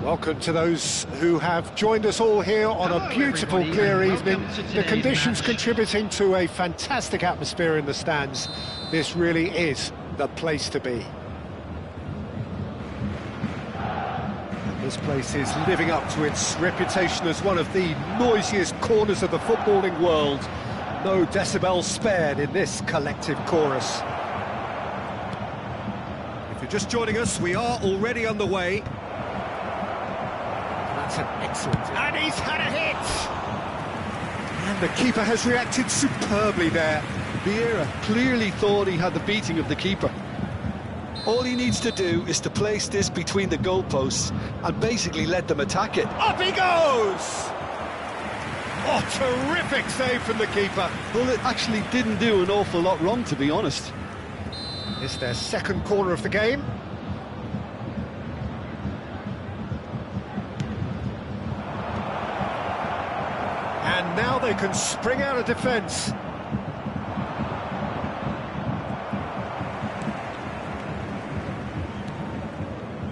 Welcome to those who have joined us all here on a beautiful, clear evening. The conditions contributing to a fantastic atmosphere in the stands. This really is the place to be. This place is living up to its reputation as one of the noisiest corners of the footballing world. No decibels spared in this collective chorus. If you're just joining us, we are already underway. That's an excellent... And he's had a hit! And the keeper has reacted superbly there. Vieira clearly thought he had the beating of the keeper. All he needs to do is to place this between the goalposts and basically let them attack it. Up he goes! Oh, terrific save from the keeper. Well, it actually didn't do an awful lot wrong, to be honest. It's their second corner of the game. And now they can spring out of defence.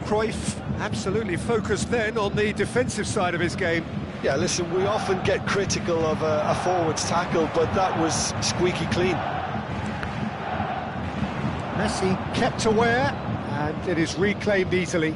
Cruyff absolutely focused then on the defensive side of his game. Yeah, listen, we often get critical of a forward's tackle, but that was squeaky clean. Messi kept aware, and it is reclaimed easily.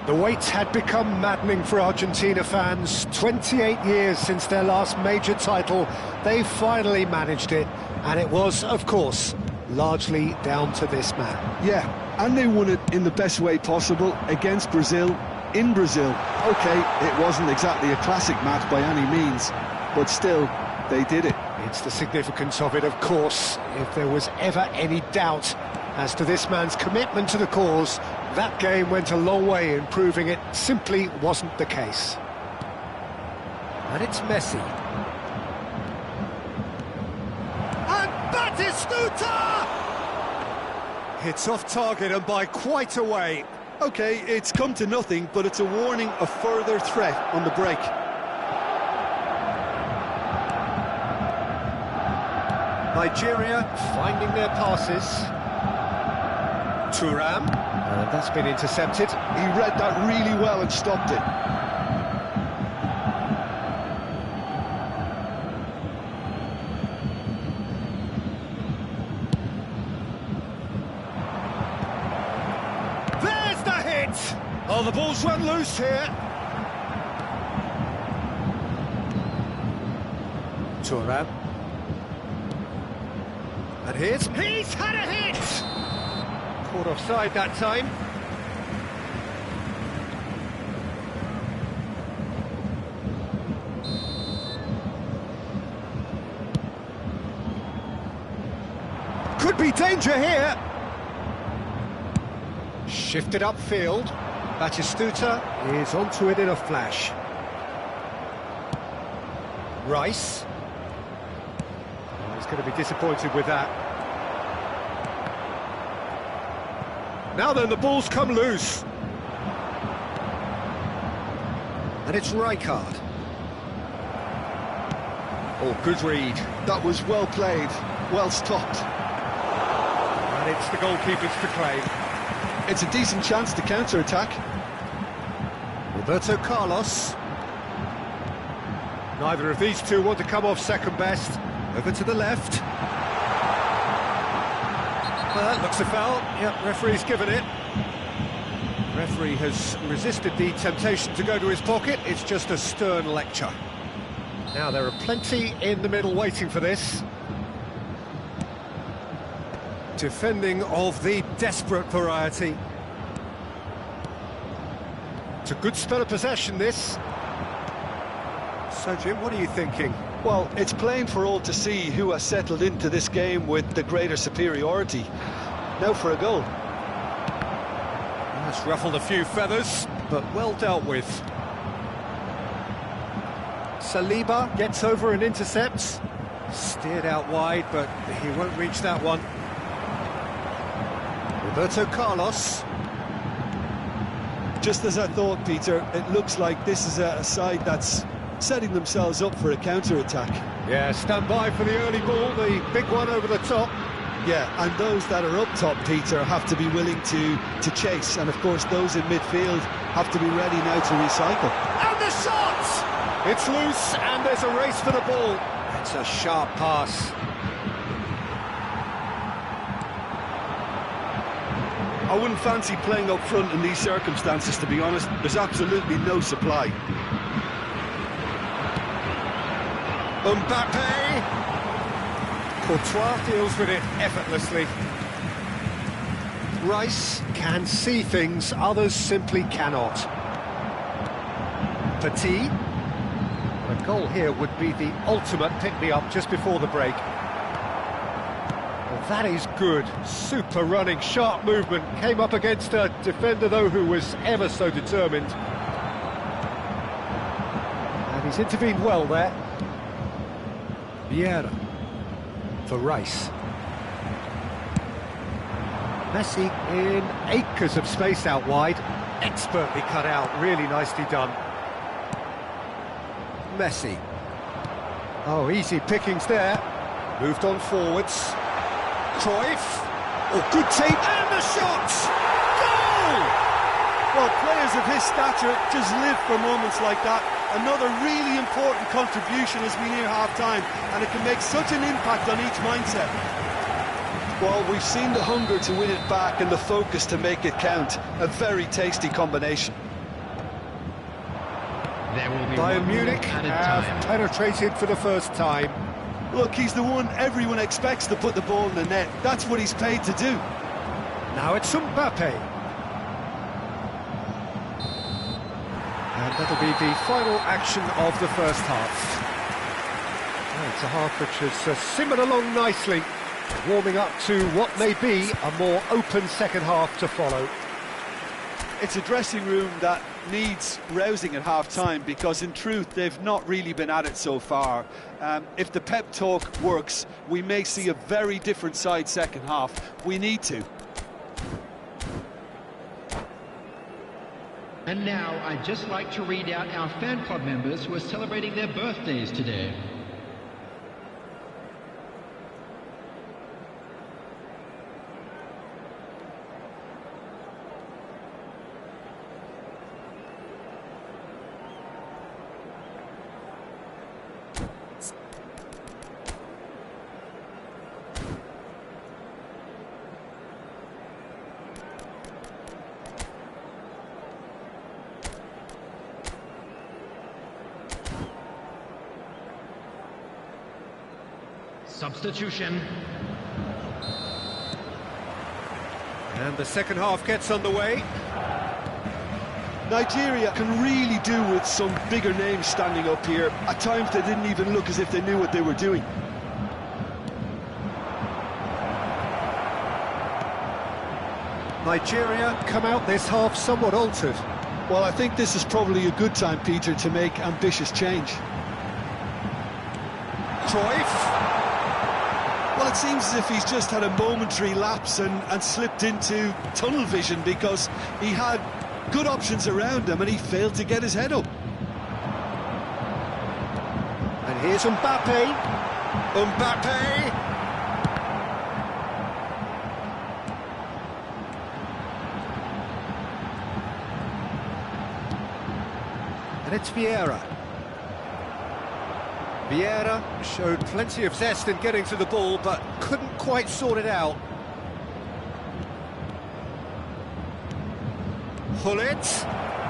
The wait had become maddening for Argentina fans. 28 years since their last major title, they finally managed it, and it was, of course, largely down to this man. Yeah, and they won it in the best way possible against Brazil, in Brazil. OK, it wasn't exactly a classic match by any means, but still, they did it. It's the significance of it, of course. If there was ever any doubt as to this man's commitment to the cause, that game went a long way in proving it simply wasn't the case. And it's Messi. And Batistuta! It's off target and by quite a way. OK, it's come to nothing, but it's a warning of further threat on the break. Nigeria finding their passes. Thuram, and that's been intercepted. He read that really well and stopped it. There's the hit! Oh, the ball's run loose here. Thuram. And he's had a hit! Caught offside that time. Could be danger here. Shifted upfield. Batistuta is onto it in a flash. Rice. Oh, he's going to be disappointed with that. Now then, the ball's come loose. And it's Rijkaard. Oh, good read. That was well played, well stopped. And it's the goalkeeper's to claim. It's a decent chance to counter-attack. Roberto Carlos. Neither of these two want to come off second best. Over to the left. Well, that looks a foul. Yep, referee's given it. Referee has resisted the temptation to go to his pocket. It's just a stern lecture. Now, there are plenty in the middle waiting for this. Defending of the desperate variety. It's a good spell of possession, this. So, Jim, what are you thinking? Well, it's plain for all to see who has settled into this game with the greater superiority. Now for a goal. That's ruffled a few feathers, but well dealt with. Saliba gets over and intercepts. Steered out wide, but he won't reach that one. Roberto Carlos. Just as I thought, Peter, it looks like this is a side that's setting themselves up for a counter-attack. Yeah, stand by for the early ball, the big one over the top. Yeah, and those that are up top, Peter, have to be willing to chase, and of course those in midfield have to be ready now to recycle. And the shot! It's loose, and there's a race for the ball. It's a sharp pass. I wouldn't fancy playing up front in these circumstances, to be honest. There's absolutely no supply. Mbappe. Courtois deals with it effortlessly. Rice can see things others simply cannot. Petit. A goal here would be the ultimate pick-me-up just before the break. Well, that is good. Super running, sharp movement. Came up against a defender, though, who was ever so determined. And he's intervened well there. Vieira for Rice. Messi in acres of space out wide. Expertly cut out, really nicely done. Messi. Oh, easy pickings there. Moved on forwards. Cruyff. Oh, good tape, and the shot! Goal! Well, players of his stature just live for moments like that. Another really important contribution as we near half-time, and it can make such an impact on each mindset. Well, we've seen the hunger to win it back and the focus to make it count. A very tasty combination. Bayern Munich have penetrated for the first time. Look, he's the one everyone expects to put the ball in the net. That's what he's paid to do. Now it's Mbappe. And that'll be the final action of the first half. Well, it's a half which has simmered along nicely, warming up to what may be a more open second half to follow. It's a dressing room that needs rousing at half-time, because in truth they've not really been at it so far. If the pep talk works, we may see a very different side second half. We need to. And now I'd just like to read out our fan club members who are celebrating their birthdays today. Substitution. And the second half gets underway. Nigeria can really do with some bigger names standing up here. At times they didn't even look as if they knew what they were doing. Nigeria come out this half somewhat altered. Well, I think this is probably a good time, Peter, to make ambitious change. Cruyff. Well, it seems as if he's just had a momentary lapse and slipped into tunnel vision, because he had good options around him and he failed to get his head up. And here's Mbappe. Mbappe. And it's Vieira. Vieira showed plenty of zest in getting to the ball, but couldn't quite sort it out. Hullet.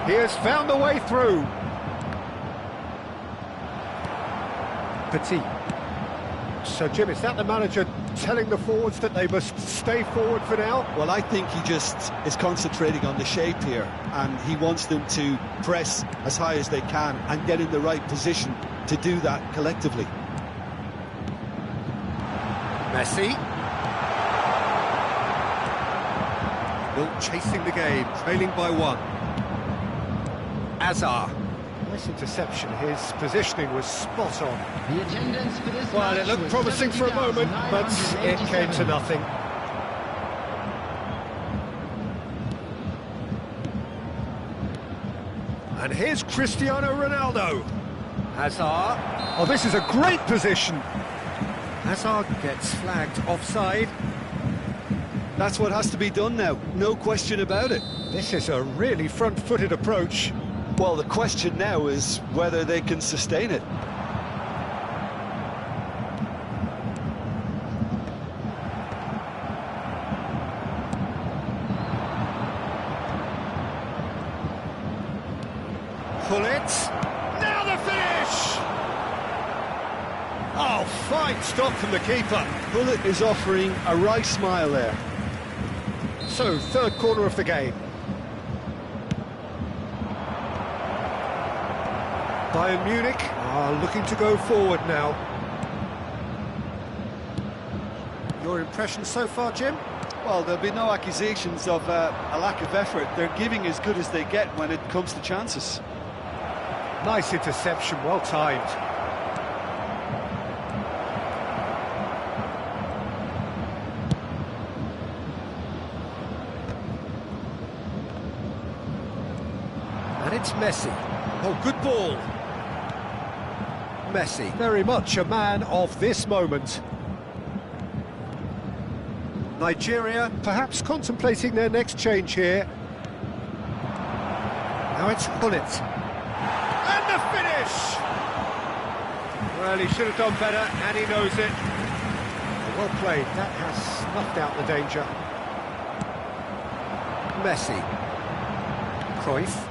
He has found a way through. Petit. So, Jim, is that the manager telling the forwards that they must stay forward for now? Well, I think he just is concentrating on the shape here, and he wants them to press as high as they can and get in the right position to do that collectively. Messi. Wilt chasing the game, trailing by 1. Azar. Nice interception, his positioning was spot on. The attendance for this Well, match it looked was promising for a moment, but it came to 70,987. nothing. And here's Cristiano Ronaldo. Hazard. Oh, this is a great position. Hazard gets flagged offside. That's what has to be done now, no question about it. This is a really front-footed approach. Well, the question now is whether they can sustain it. Hullet. Now the finish! Oh, fine stop from the keeper. Hullet is offering a right smile there. So, third corner of the game. Bayern Munich are looking to go forward now. Your impression so far, Jim? Well, there'll be no accusations of a lack of effort. They're giving as good as they get when it comes to chances. Nice interception, well timed. And it's Messi. Oh, good ball. Messi, very much a man of this moment. Nigeria perhaps contemplating their next change here. Now it's Hullet. And the finish! Well, he should have done better, and he knows it. Well played, that has snuffed out the danger. Messi. Cruyff.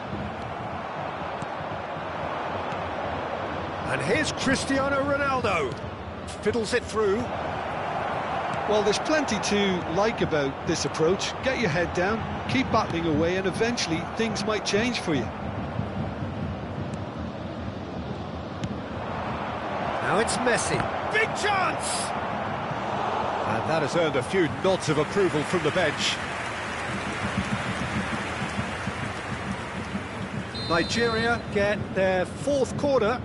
And here's Cristiano Ronaldo. Fiddles it through. Well, there's plenty to like about this approach. Get your head down, keep battling away, and eventually things might change for you. Now it's Messi. Big chance! And that has earned a few nods of approval from the bench. Nigeria get their fourth corner.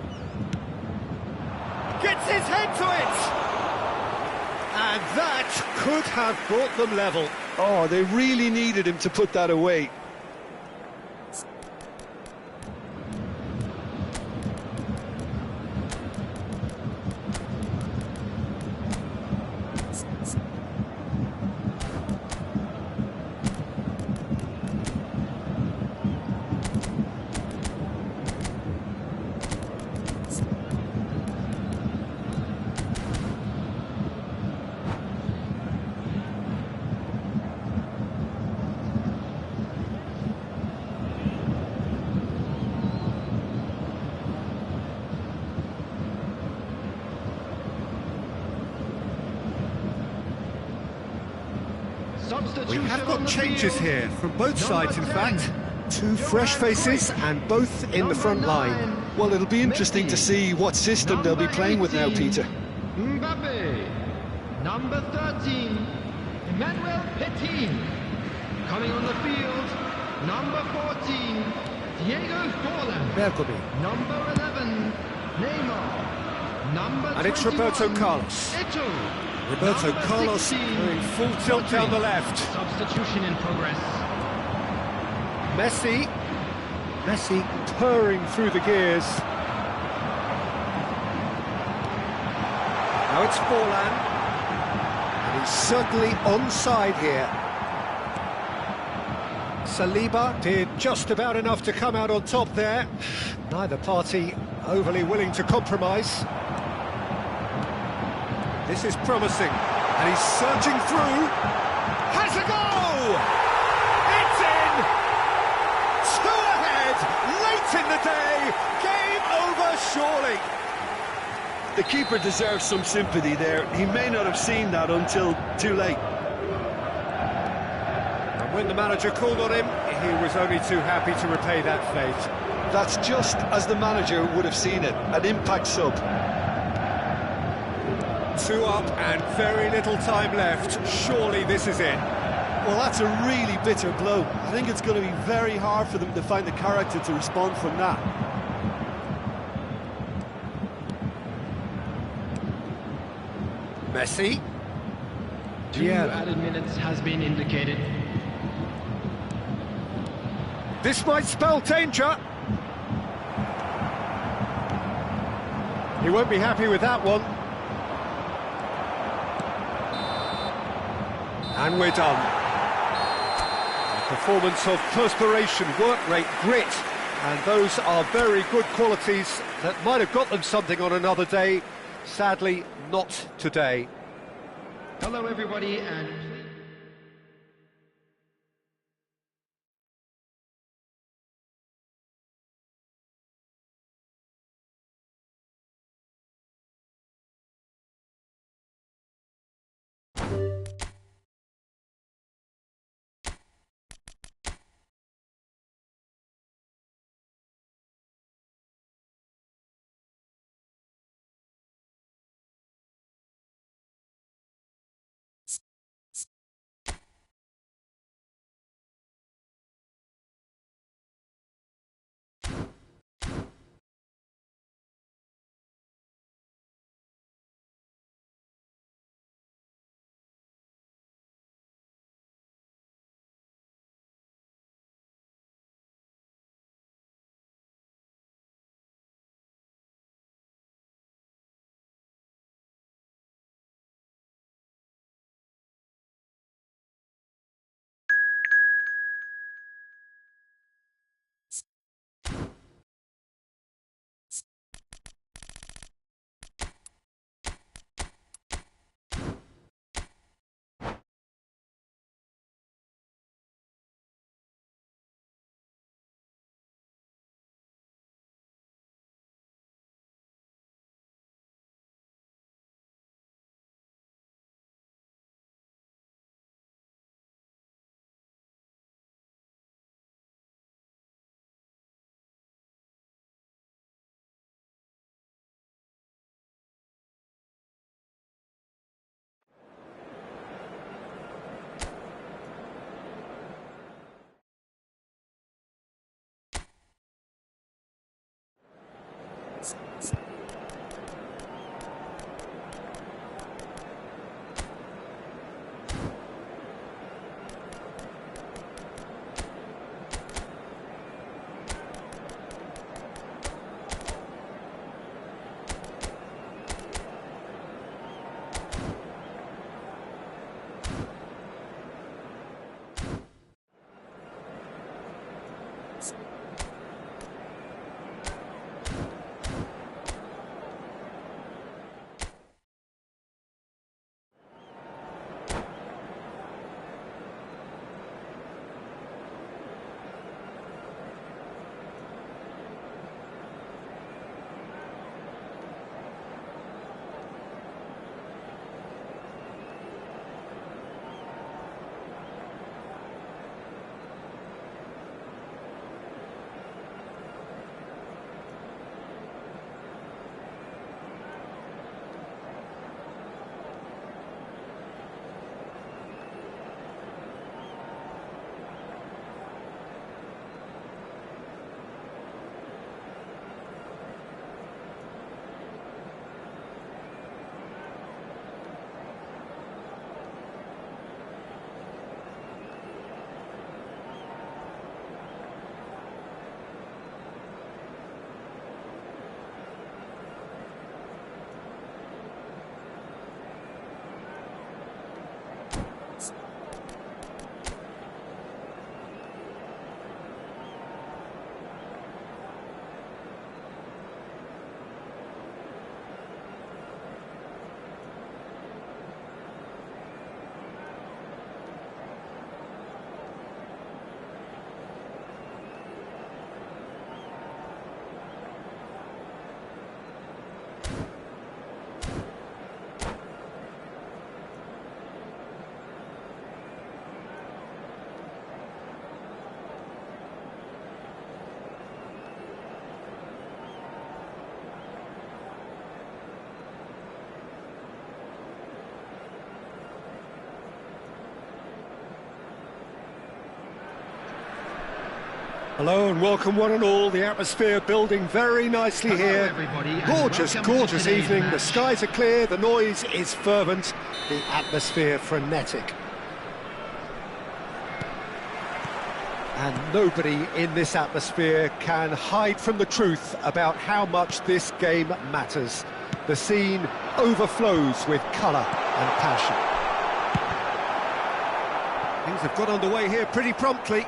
Gets his head to it! And that could have brought them level. Oh, they really needed him to put that away. We have got changes here from both sides, in fact. Two fresh faces and both in the front line. Well, it'll be interesting to see what system they'll be playing with now, Peter. Mbappe. Number 13, Emmanuel Petit. Coming on the field, number 14, Diego Forlan. Bergomi. Number 11, Neymar. Number And it's 21, Roberto Carlos. Eto'o. Roberto Number Carlos 16, doing full tilt down the left. Substitution in progress. Messi. Messi purring through the gears. Now it's Forlan. And he's certainly onside here. Saliba did just about enough to come out on top there. Neither party overly willing to compromise. This is promising. And he's surging through. Has a goal! It's in! Two ahead, late in the day. Game over, surely. The keeper deserves some sympathy there. He may not have seen that until too late. And when the manager called on him, he was only too happy to repay that fate. That's just as the manager would have seen it, an impact sub. 2 up and very little time left. Surely this is it. Well, that's a really bitter blow. I think it's going to be very hard for them to find the character to respond from that. Messi. 2 added minutes has been indicated. This might spell danger. He won't be happy with that one. And we're done. A performance of perspiration, work rate, grit, and those are very good qualities that might have got them something on another day. Sadly, not today. Hello everybody and Hello and welcome one and all. The atmosphere building very nicely here. Everybody, and Gorgeous, welcome to gorgeous today's evening. The match. skies are clear, the noise is fervent, the atmosphere frenetic. And nobody in this atmosphere can hide from the truth about how much this game matters. The scene overflows with colour and passion. Things have got underway here pretty promptly.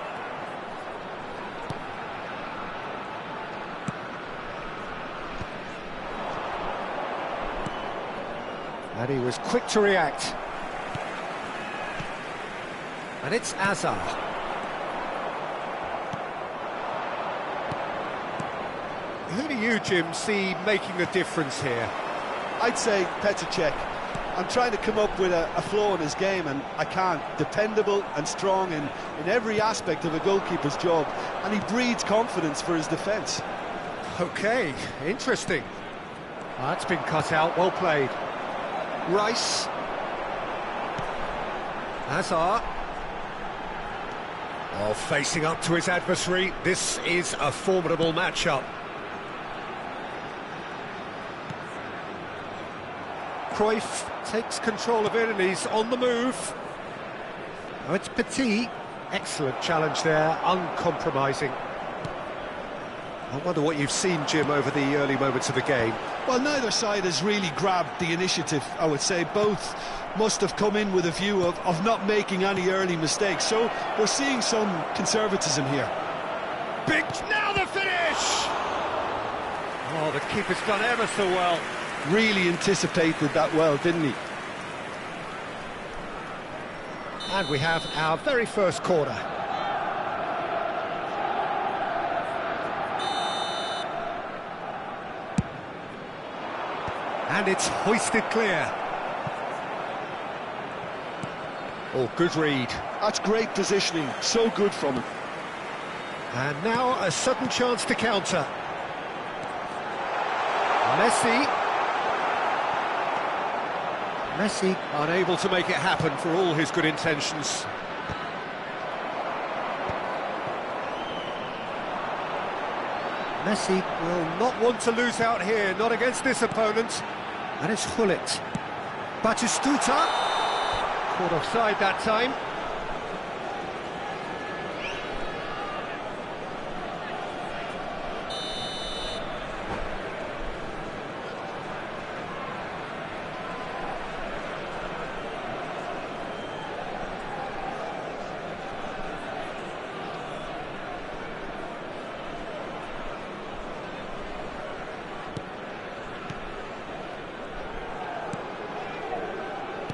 And he was quick to react. And it's Azar. Who do you, Jim, see making the difference here? I'd say Petr Cech. I'm trying to come up with a flaw in his game, and I can't. Dependable and strong in every aspect of a goalkeeper's job, and he breeds confidence for his defence. OK, interesting. That's been cut out, well played. Rice. Azar. Oh, facing up to his adversary. This is a formidable matchup. Cruyff takes control of it and he's on the move. Oh, it's Petit. Excellent challenge there, uncompromising. I wonder what you've seen, Jim, over the early moments of the game. Well, neither side has really grabbed the initiative, I would say. Both must have come in with a view of not making any early mistakes. So we're seeing some conservatism here. Big, now the finish! Oh, the keeper's done ever so well. Really anticipated that well, didn't he? And we have our very first corner. And it's hoisted clear. Oh, good read. That's great positioning, so good from him. And now a sudden chance to counter. Messi unable to make it happen for all his good intentions. Messi will not want to lose out here, not against this opponent. And it's Hullet. Batistuta. Caught offside that time.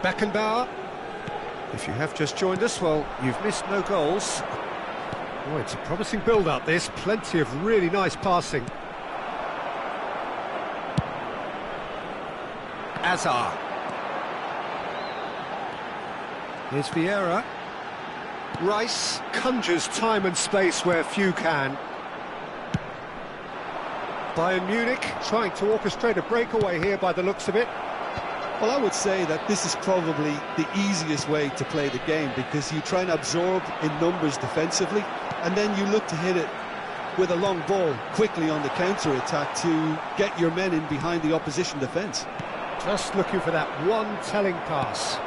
Beckenbauer. If you have just joined us, well, you've missed no goals. Oh, it's a promising build-up, this. Plenty of really nice passing. Azar. Here's Vieira. Rice conjures time and space where few can. Bayern Munich trying to orchestrate a breakaway here by the looks of it. Well, I would say that this is probably the easiest way to play the game, because you try and absorb in numbers defensively, and then you look to hit it with a long ball quickly on the counter-attack to get your men in behind the opposition defence. Just looking for that one telling pass.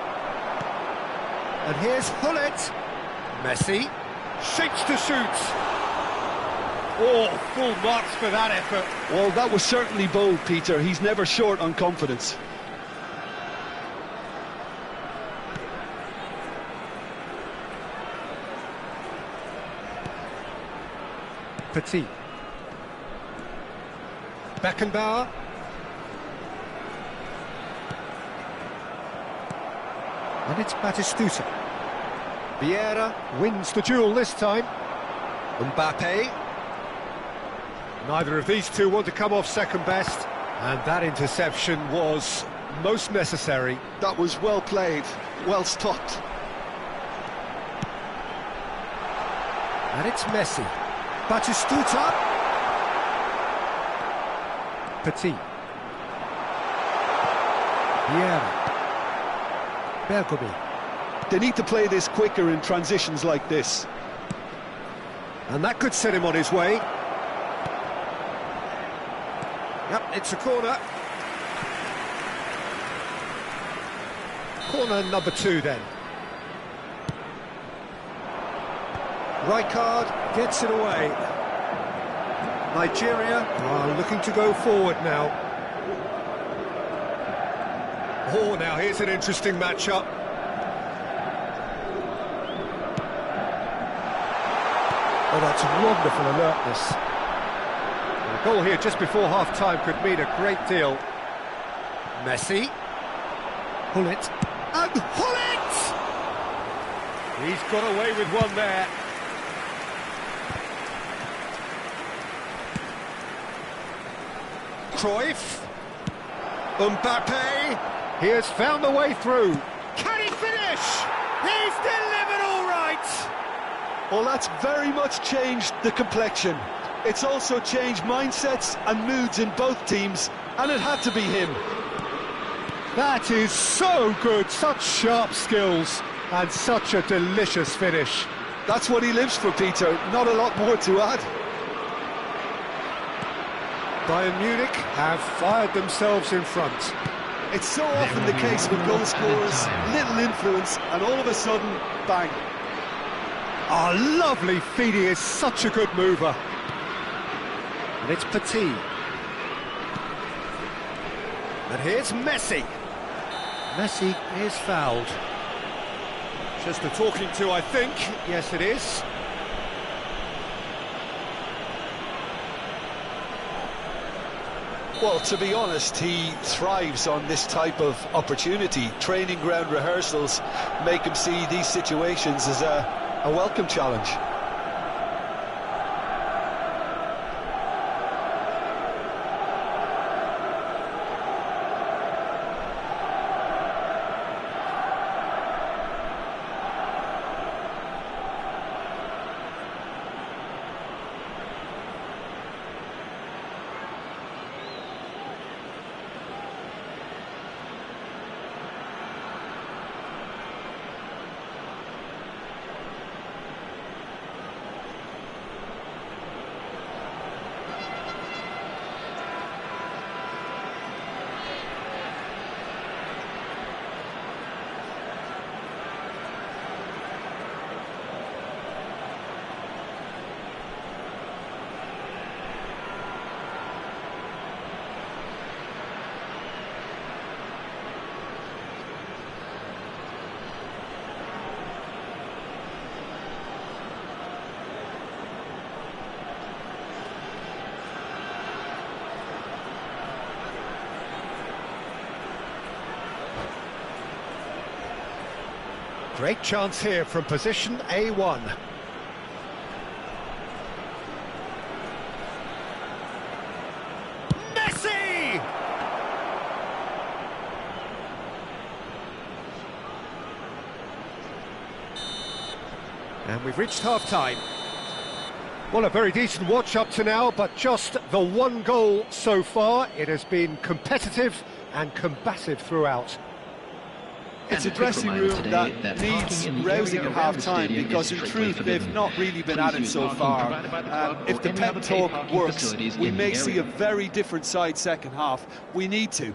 And here's Hullet. Messi shapes to shoot. Oh, full marks for that effort. Well, that was certainly bold, Peter. He's never short on confidence. Petit. Beckenbauer. And it's Batistuta. Vieira wins the duel this time. Mbappe. Neither of these two want to come off second best. And that interception was most necessary. That was well played, well stopped. And it's Messi. Batistuta. Petit. Vieira. Bergomi. They need to play this quicker in transitions like this. And that could set him on his way. Yep, it's a corner. Corner number 2 then. Rijkaard gets it away. Nigeria are looking to go forward now. Oh, now here's an interesting matchup. Oh, that's wonderful alertness. A goal here just before half-time could mean a great deal. Messi. Hullet. And Hullet! He's got away with one there. Cruyff. Mbappe. He has found the way through. Can he finish? He's delivered all right! Well, that's very much changed the complexion. It's also changed mindsets and moods in both teams, and it had to be him. That is so good, such sharp skills, and such a delicious finish. That's what he lives for, Peter, not a lot more to add. Bayern Munich have fired themselves in front. It's so often the case with goal scorers, little influence, and all of a sudden, bang. Oh, lovely feed, he is such a good mover. And it's Petit. And here's Messi. Messi is fouled. Just a talking to, I think. Yes, it is. Well, to be honest, he thrives on this type of opportunity. Training ground rehearsals make him see these situations as a welcome challenge. Great chance here from position A1. Messi! And we've reached half-time. Well, a very decent watch up to now, but just the one goal so far. It has been competitive and combative throughout. It's a dressing room that needs rousing at half-time, because in truth they've not really been at it so far. If the pep talk works, we may see a very different side second half. We need to.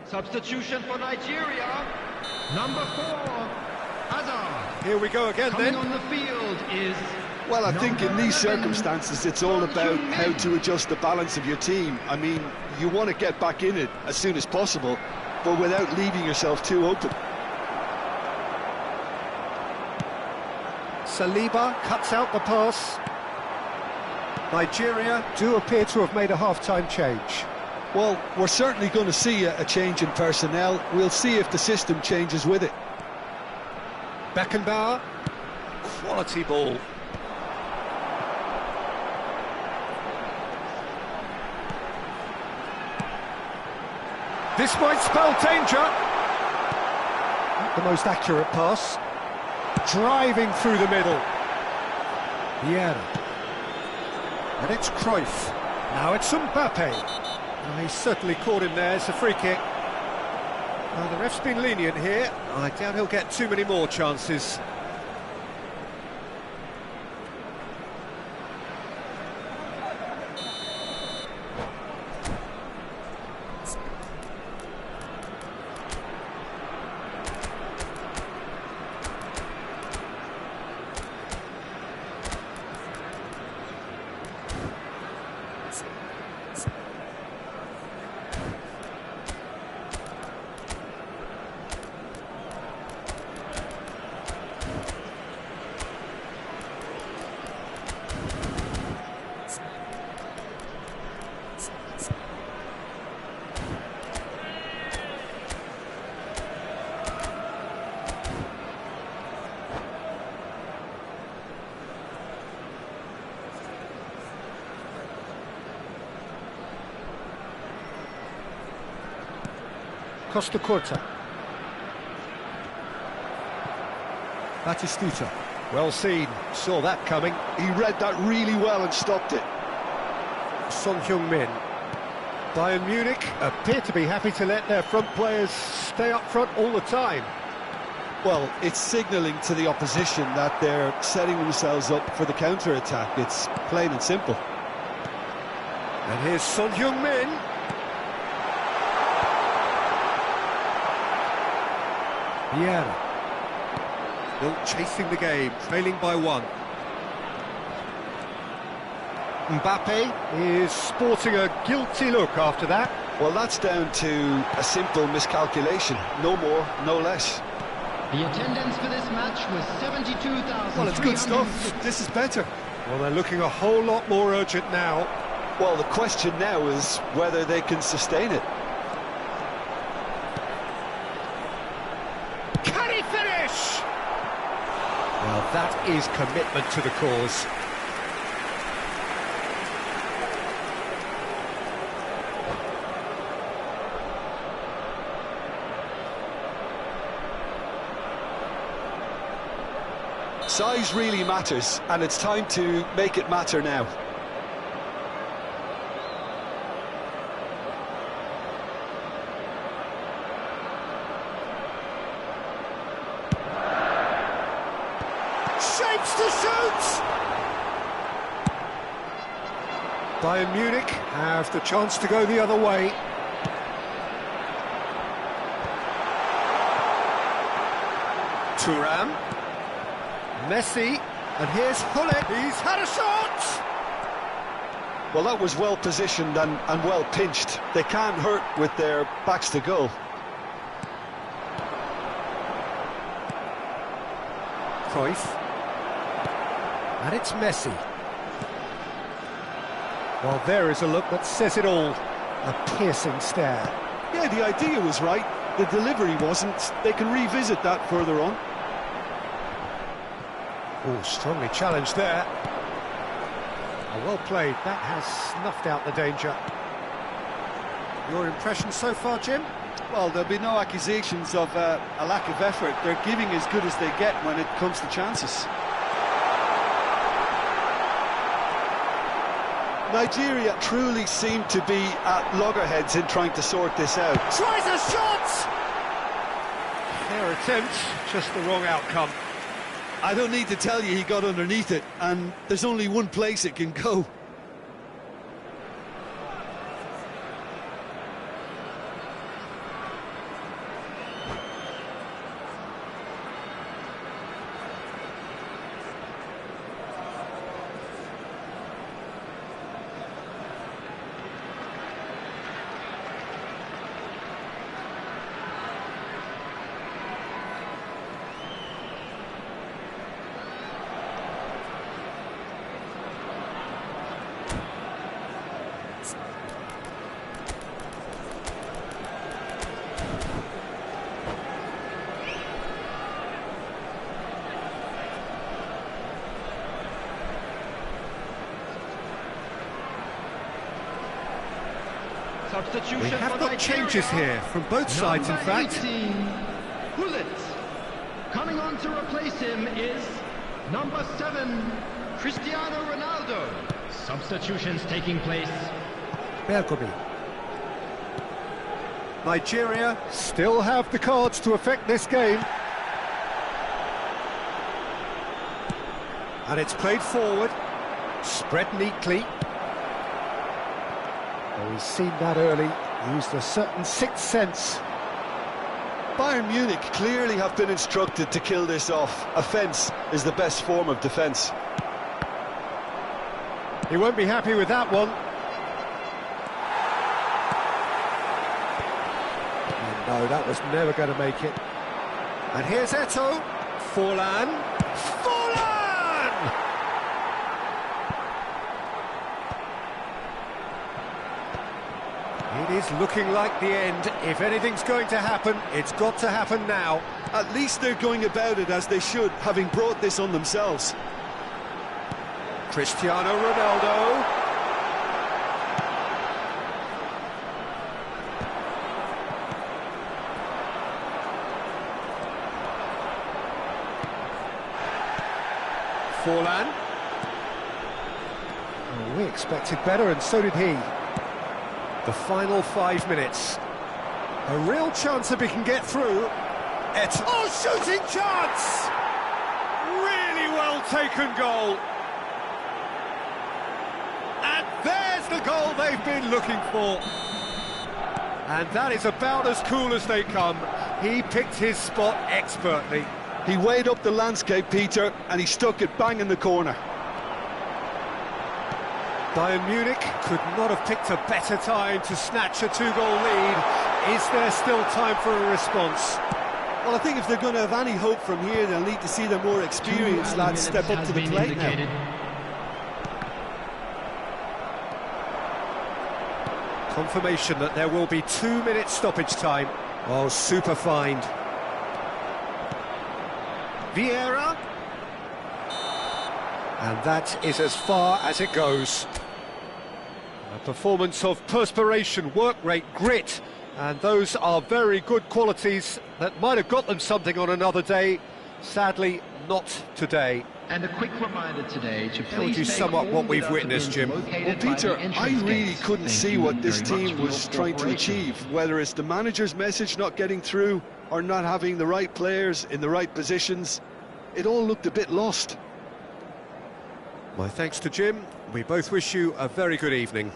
Substitution for Nigeria, number 4, Hazard. Here we go again Coming then. on the field is... Well, I think in these circumstances it's all about how to adjust the balance of your team. I mean, you want to get back in it as soon as possible, but without leaving yourself too open. Saliba cuts out the pass. Nigeria do appear to have made a half-time change. Well, we're certainly going to see a change in personnel. We'll see if the system changes with it. Beckenbauer. Quality ball. This might spell danger. Not the most accurate pass. Driving through the middle. Vieira. And it's Cruyff. Now it's Mbappe. Oh, he's certainly caught him there. It's a free kick. Well, the ref's been lenient here. I doubt he'll get too many more chances. Costa Curta. Batistuta. Well seen, saw that coming. He read that really well and stopped it. Son Heung-min. Bayern Munich appear to be happy to let their front players stay up front all the time. Well, it's signalling to the opposition that they're setting themselves up for the counter-attack. It's plain and simple. And here's Son Heung-min. Vieira. Still chasing the game, trailing by one. Mbappe is sporting a guilty look after that. Well, that's down to a simple miscalculation. No more, no less. The attendance for this match was 72,000. Well, it's good stuff. This is better. Well, they're looking a whole lot more urgent now. Well, the question now is whether they can sustain it. Can he finish? Well, that is commitment to the cause. Size really matters, and it's time to make it matter now. Shapes to shoot! Bayern Munich have the chance to go the other way. Thuram. Messi, and here's Hullet. He's had a shot! Well, that was well positioned and well pinched. They can't hurt with their backs to goal. Cruyff. And it's Messi. Well, there is a look that says it all. A piercing stare. Yeah, the idea was right. The delivery wasn't. They can revisit that further on. Oh, strongly challenged there. Oh, well played. That has snuffed out the danger. Your impression so far, Jim? Well, there'll be no accusations of a lack of effort. They're giving as good as they get when it comes to chances. Nigeria truly seem to be at loggerheads in trying to sort this out. Tries a shot! Fair attempt, just the wrong outcome. I don't need to tell you he got underneath it, and there's only one place it can go. Substitution We have for got Nigeria. changes here from both sides, in Number fact. 18, Hullet. Coming on to replace him is number 7, Cristiano Ronaldo. Substitutions taking place. Bergomi. Nigeria still have the cards to affect this game. And it's played forward, spread neatly. Oh, he's seen that early, used a certain sixth sense. Bayern Munich clearly have been instructed to kill this off. Offence is the best form of defence. He won't be happy with that one. Oh, no, that was never going to make it. And here's Eto'o. Forlan. Forlan! It is looking like the end. If anything's going to happen, it's got to happen now. At least they're going about it as they should, having brought this on themselves. Cristiano Ronaldo. Forlan. Oh, we expected better, and so did he. The final 5 minutes. A real chance if he can get through. Oh, shooting chance! Really well taken goal. And there's the goal they've been looking for. And that is about as cool as they come. He picked his spot expertly. He weighed up the landscape, Peter, and he stuck it bang in the corner. Bayern Munich could not have picked a better time to snatch a two-goal lead. Is there still time for a response? Well, I think if they're going to have any hope from here, they'll need to see their more experienced lads step up to the plate now. Confirmation that there will be 2 minutes stoppage time. Oh, super find. Vieira. And that is as far as it goes. A performance of perspiration, work rate, grit, and those are very good qualities that might have got them something on another day. Sadly, not today. And a quick reminder today to How would please you sum up what we've witnessed, Jim? Well, Peter, I really couldn't see what this team was trying to achieve, whether it's the manager's message not getting through or not having the right players in the right positions. It all looked a bit lost. My thanks to Jim. We both wish you a very good evening.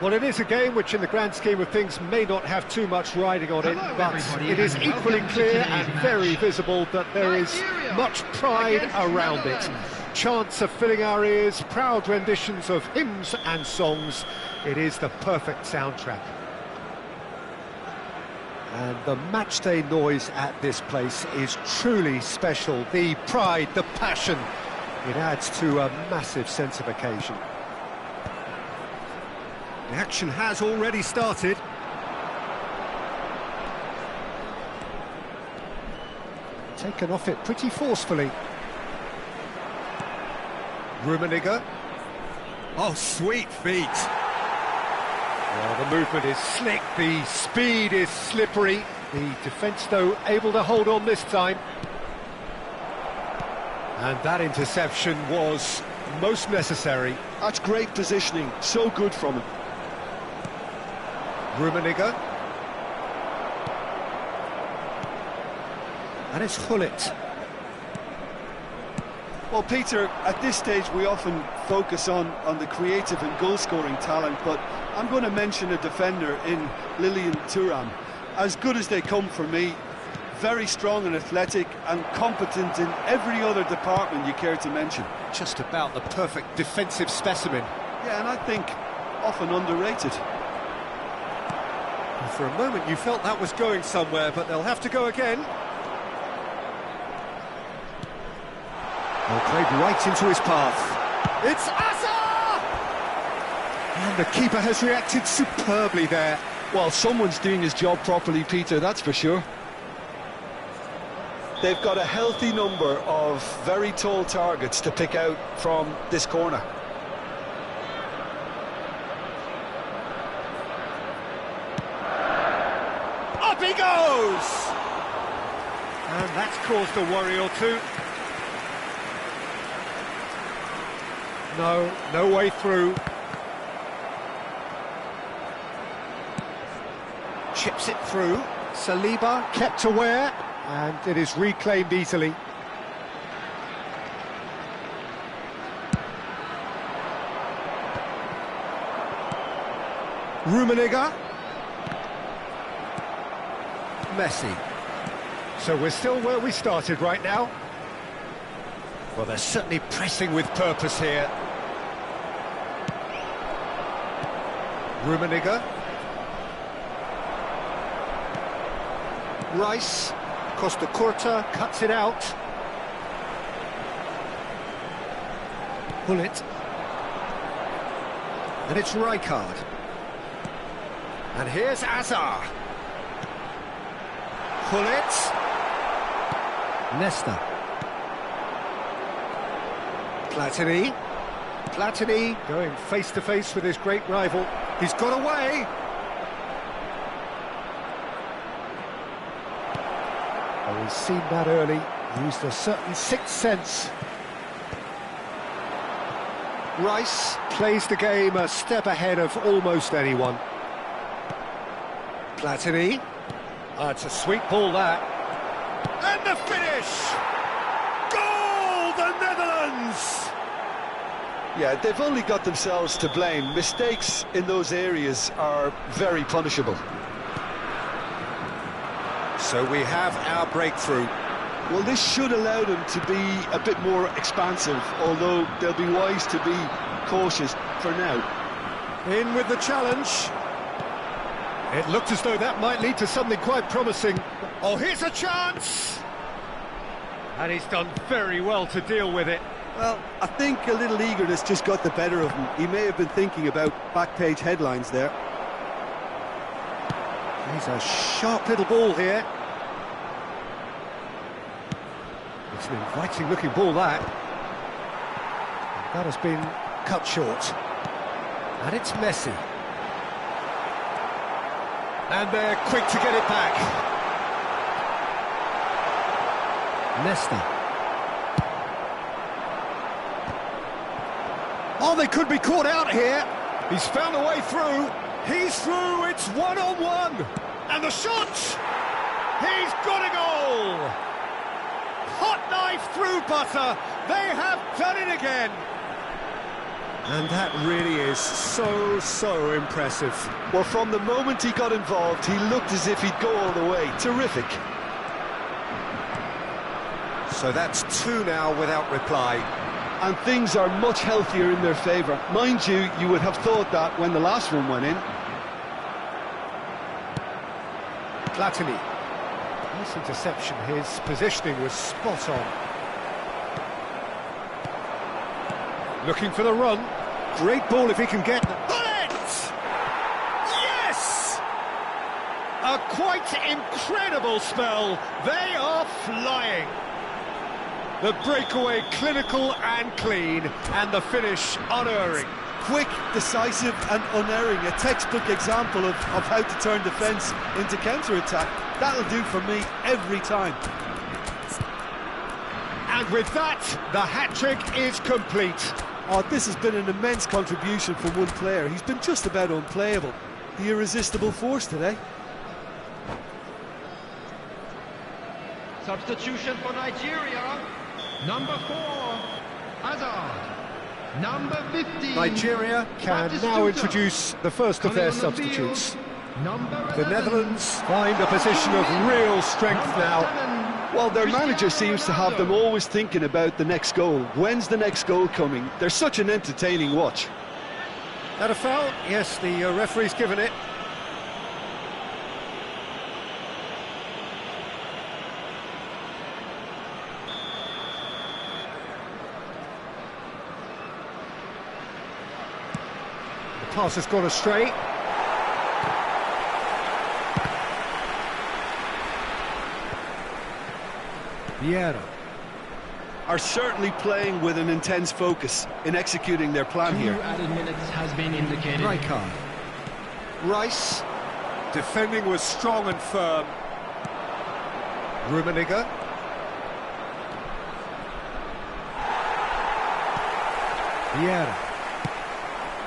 Well, it is a game which, in the grand scheme of things, may not have too much riding on it, but it is equally clear and very visible that there is much pride around it. Chants are filling our ears, proud renditions of hymns and songs. It is the perfect soundtrack. And the matchday noise at this place is truly special. The pride, the passion, it adds to a massive sense of occasion. The action has already started. Taken off it pretty forcefully. Rummenigge. Oh, sweet feet. Well, the movement is slick, the speed is slippery. The defence, though, able to hold on this time. And that interception was most necessary. That's great positioning, so good from him. Rummenigge. And it's Gullit. Well, Peter, at this stage we often focus on the creative and goal-scoring talent, but I'm going to mention a defender in Lilian Thuram. As good as they come for me, very strong and athletic and competent in every other department you care to mention. Just about the perfect defensive specimen. Yeah, and I think often underrated. For a moment you felt that was going somewhere, but they'll have to go again. Well, played right into his path. It's Asa! And the keeper has reacted superbly there. Well, someone's doing his job properly, Peter, that's for sure. They've got a healthy number of very tall targets to pick out from this corner. Up he goes! And that's caused a worry or two. No way through. Chips it through. Saliba kept aware, and it is reclaimed easily. Rummenigge. Messi. So we're still where we started right now. Well, they're certainly pressing with purpose here. Rummenigge. Rice. Costa Curta cuts it out. Gullit. And it's Rijkaard. And here's Azar. Gullit. Nesta. Platini. Platini going face-to-face with his great rival. He's got away. Oh, he's seen that early. Used a certain sixth sense. Rice plays the game a step ahead of almost anyone. Platini. It's a sweet ball, that. And the finish! Goal, the Netherlands! Yeah, they've only got themselves to blame. Mistakes in those areas are very punishable. So we have our breakthrough. Well, this should allow them to be a bit more expansive, although they'll be wise to be cautious for now. In with the challenge. It looked as though that might lead to something quite promising. Oh, here's a chance! And he's done very well to deal with it. Well, I think a little eagerness just got the better of him. He may have been thinking about back-page headlines there. He's a sharp little ball here. It's an inviting-looking ball, that. That has been cut short. And it's Messi. And they're quick to get it back. Nesta. Oh, they could be caught out here. He's found a way through. He's through, it's one-on-one. And the shot! He's got a goal! Hot knife through butter. They have done it again. And that really is so impressive. Well, from the moment he got involved, he looked as if he'd go all the way. Terrific. So that's two now without reply. And things are much healthier in their favour. Mind you, you would have thought that when the last one went in. Platini. Nice interception. His positioning was spot on. Looking for the run. Great ball if he can get the bullet! Yes! A quite incredible spell. They are flying. The breakaway clinical and clean, and the finish unerring. Quick, decisive and unerring. A textbook example of how to turn defence into counter-attack. That'll do for me every time. And with that, the hat-trick is complete. Oh, this has been an immense contribution from one player. He's been just about unplayable. The irresistible force today. Substitution for Nigeria. Number 4, Hazard. Number 50. Nigeria can now introduce the first of their substitutes. The Netherlands find a position of real strength now. Well, their manager seems to have them always thinking about the next goal. When's the next goal coming? They're such an entertaining watch. That a foul? Yes, the referee's given it. The pass has gone astray. Vieira. Are certainly playing with an intense focus in executing their plan here. 2 added minutes has been indicated. Rijkaard. Rice. Defending was strong and firm. Rummenigge. Vieira.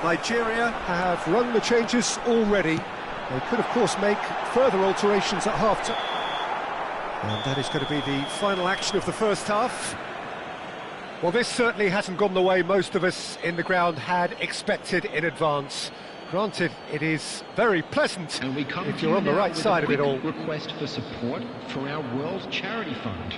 Nigeria have run the changes already. They could, of course, make further alterations at half-time. And that is going to be the final action of the first half. Well, this certainly hasn't gone the way most of us in the ground had expected in advance. Granted, it is very pleasant And we come if to you're you on the now right with side a of it all. quick request for support for our World Charity Fund.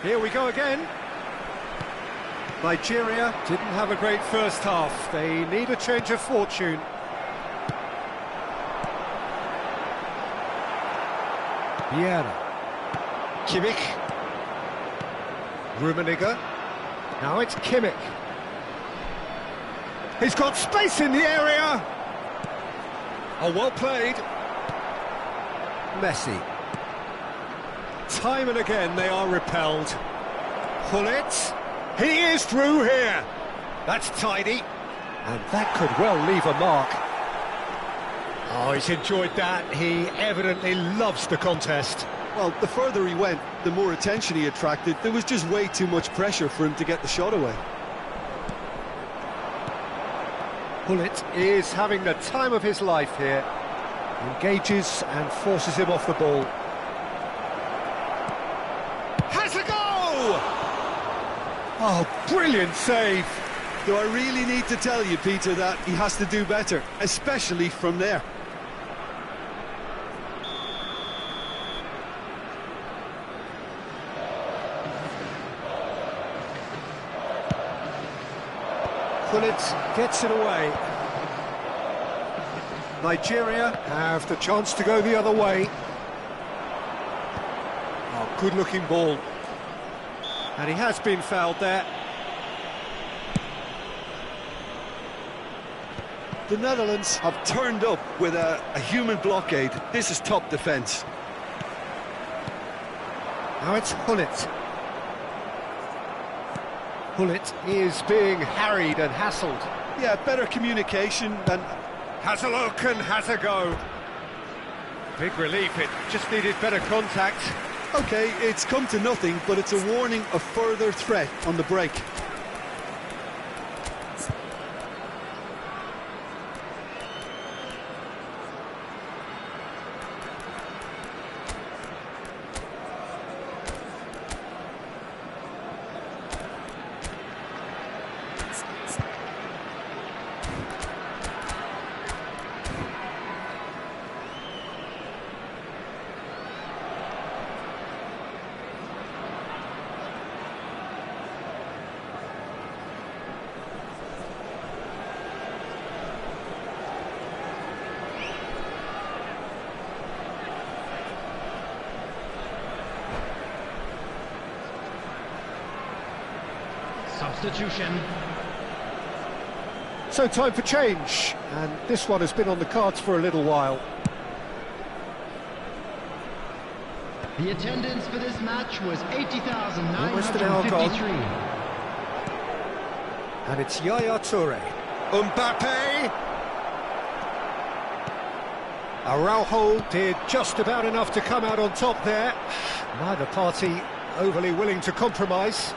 Here we go again. Nigeria didn't have a great first half. They need a change of fortune. Vieira. Kimmich. Rummenigge. Now it's Kimmich. He's got space in the area. Oh, well played. Messi. Time and again they are repelled. Gullit. He is through here. That's tidy. And that could well leave a mark. Oh, he's enjoyed that. He evidently loves the contest. Well, the further he went, the more attention he attracted. There was just way too much pressure for him to get the shot away. Gullit is having the time of his life here. Engages and forces him off the ball. Has a go! Oh, brilliant save. Do I really need to tell you, Peter, that he has to do better, especially from there? Gullit gets it away. Nigeria have the chance to go the other way. Oh, good-looking ball. And he has been fouled there. The Netherlands have turned up with a human blockade. This is top defence. Now it's Gullit. Gullit is being harried and hassled. Yeah, better communication and... Has a look and has a go. Big relief, it just needed better contact. OK, it's come to nothing, but it's a warning of further threat on the break. Substitution. So time for change, and this one has been on the cards for a little while. The attendance for this match was Almost an hour gone. 80,953. And it's Yaya Toure. Mbappe! Araujo did just about enough to come out on top there. Neither party overly willing to compromise.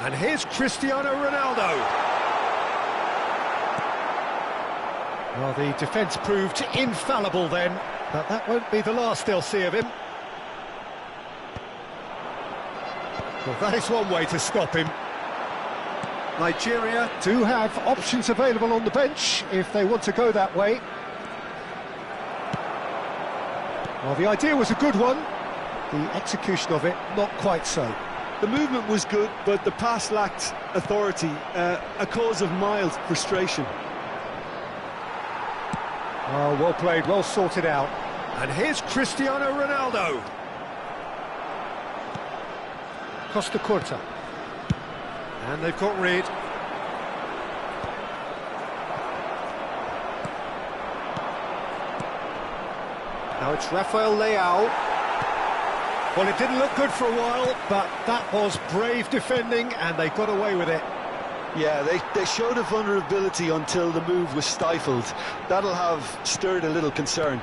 And here's Cristiano Ronaldo. Well, the defence proved infallible then, but that won't be the last they'll see of him. Well, that is one way to stop him. Nigeria do have options available on the bench if they want to go that way. Well, the idea was a good one. The execution of it, not quite so. The movement was good, but the pass lacked authority, a cause of mild frustration. Oh, well played, well sorted out. And here's Cristiano Ronaldo. Costa Curta. And they've got rid. Now it's Rafael Leao. Well, it didn't look good for a while, but that was brave defending, and they got away with it. Yeah, they showed a vulnerability until the move was stifled. That'll have stirred a little concern.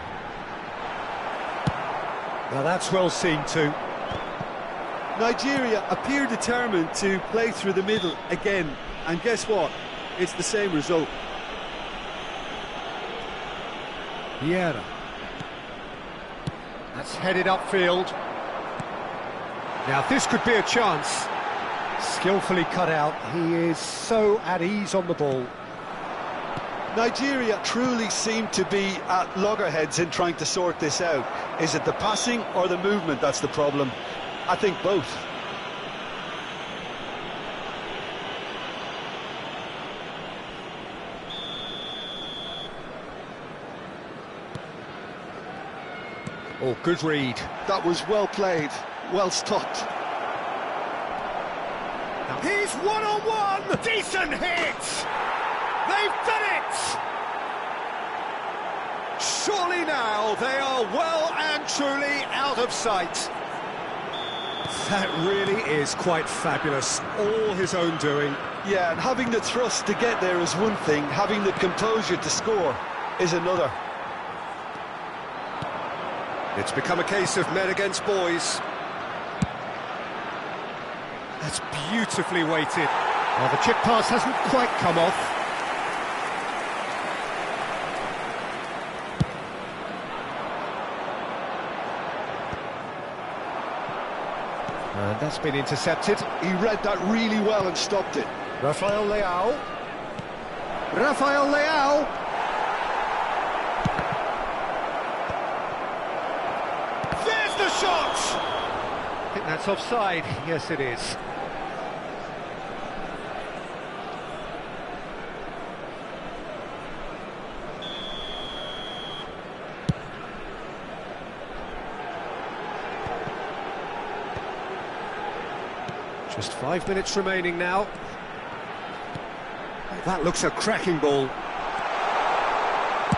Now that's well seen too. Nigeria appear determined to play through the middle again, and guess what? It's the same result. Vieira. That's headed upfield. Now this could be a chance. Skillfully cut out. He is so at ease on the ball. Nigeria truly seem to be at loggerheads in trying to sort this out. Is it the passing or the movement that's the problem? I think both. Oh, good read. That was well played, well stopped. Now He's one-on-one! Decent hit! They've done it! Surely now they are well and truly out of sight. That really is quite fabulous. All his own doing. Yeah, and having the thrust to get there is one thing, having the composure to score is another. It's become a case of men against boys. That's beautifully weighted. Well, the chip pass hasn't quite come off. And that's been intercepted. He read that really well and stopped it. Rafael Leao. Rafael Leao. There's the shot! I think that's offside. Yes, it is. Just 5 minutes remaining now. That looks a cracking ball.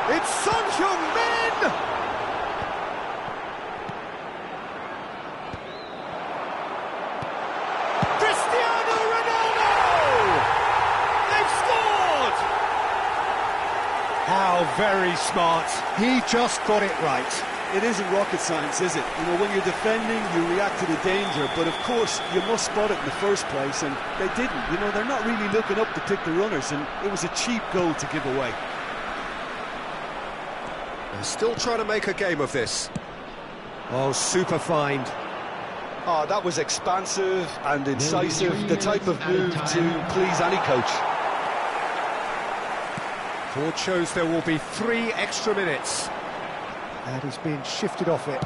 It's Son Heung-min! Cristiano Ronaldo! They've scored! How very smart. He just got it right. It isn't rocket science, is it? You know, when you're defending, you react to the danger, but of course, you must spot it in the first place, and they didn't. You know, they're not really looking up to pick the runners, and it was a cheap goal to give away. They're still trying to make a game of this. Oh, super find. Oh, that was expansive and incisive, the type of move to please any coach. Court shows there will be 3 extra minutes. And he's being shifted off it.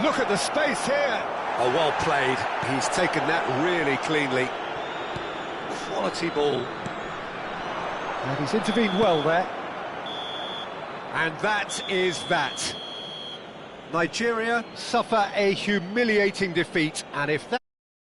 Look at the space here. Oh, well played. He's taken that really cleanly. Quality ball. And he's intervened well there. And that is that. Nigeria suffer a humiliating defeat, and if that...